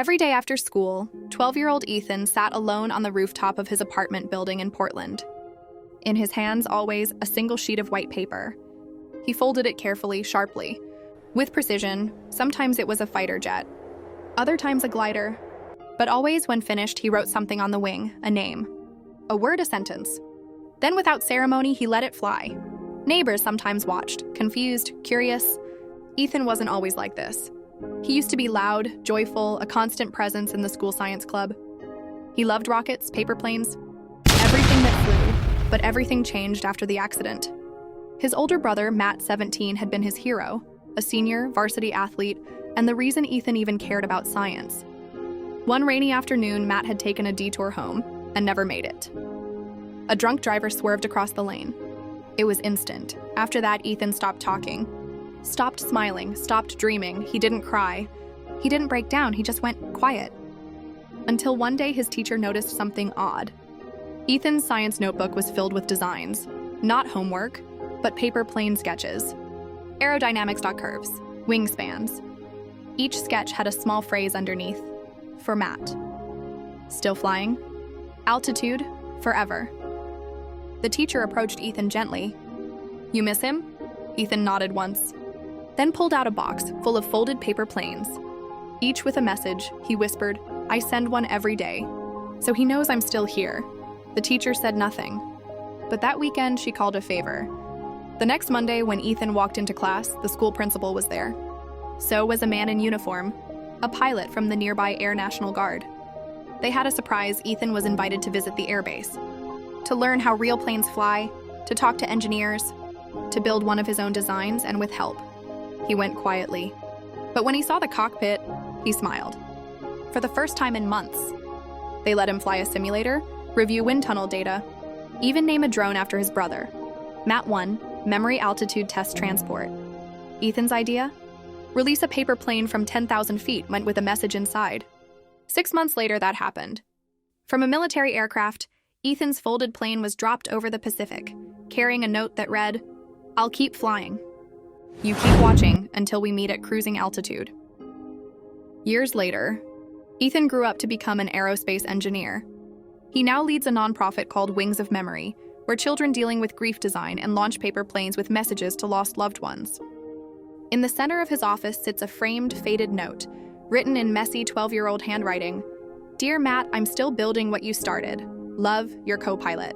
Every day after school, 12-year-old Ethan sat alone on the rooftop of his apartment building in Portland. In his hands, always, a single sheet of white paper. He folded it carefully, sharply. With precision, sometimes it was a fighter jet, other times a glider. But always, when finished, he wrote something on the wing, a name, a word, a sentence. Then, without ceremony, he let it fly. Neighbors sometimes watched, confused, curious. Ethan wasn't always like this. He used to be loud, joyful, a constant presence in the school science club. He loved rockets, paper planes, everything that flew, but everything changed after the accident. His older brother, Matt, 17, had been his hero, a senior, varsity athlete, and the reason Ethan even cared about science. One rainy afternoon, Matt had taken a detour home and never made it. A drunk driver swerved across the lane. It was instant. After that, Ethan stopped talking, stopped smiling, stopped dreaming. He didn't cry. He didn't break down. He just went quiet. Until one day, his teacher noticed something odd. Ethan's science notebook was filled with designs, not homework, but paper plane sketches. Aerodynamics.curves, wingspans. Each sketch had a small phrase underneath, for Matt. Still flying? Altitude, forever. The teacher approached Ethan gently. "You miss him?" Ethan nodded once, then pulled out a box full of folded paper planes. Each with a message, he whispered, "I send one every day, so he knows I'm still here." The teacher said nothing, but that weekend she called a favor. The next Monday, when Ethan walked into class, the school principal was there. So was a man in uniform, a pilot from the nearby Air National Guard. They had a surprise. Ethan was invited to visit the airbase, to learn how real planes fly, to talk to engineers, to build one of his own designs, and with help. He went quietly. But when he saw the cockpit, he smiled. For the first time in months. They let him fly a simulator, review wind tunnel data, even name a drone after his brother. Matt 1, Memory Altitude Test Transport. Ethan's idea? Release a paper plane from 10,000 feet went with a message inside. 6 months later, that happened. From a military aircraft, Ethan's folded plane was dropped over the Pacific, carrying a note that read, "I'll keep flying. You keep watching until we meet at cruising altitude." Years later, Ethan grew up to become an aerospace engineer. He now leads a nonprofit called Wings of Memory, where children dealing with grief design and launch paper planes with messages to lost loved ones. In the center of his office sits a framed, faded note, written in messy 12-year-old handwriting. "Dear Matt, I'm still building what you started. Love, your co-pilot."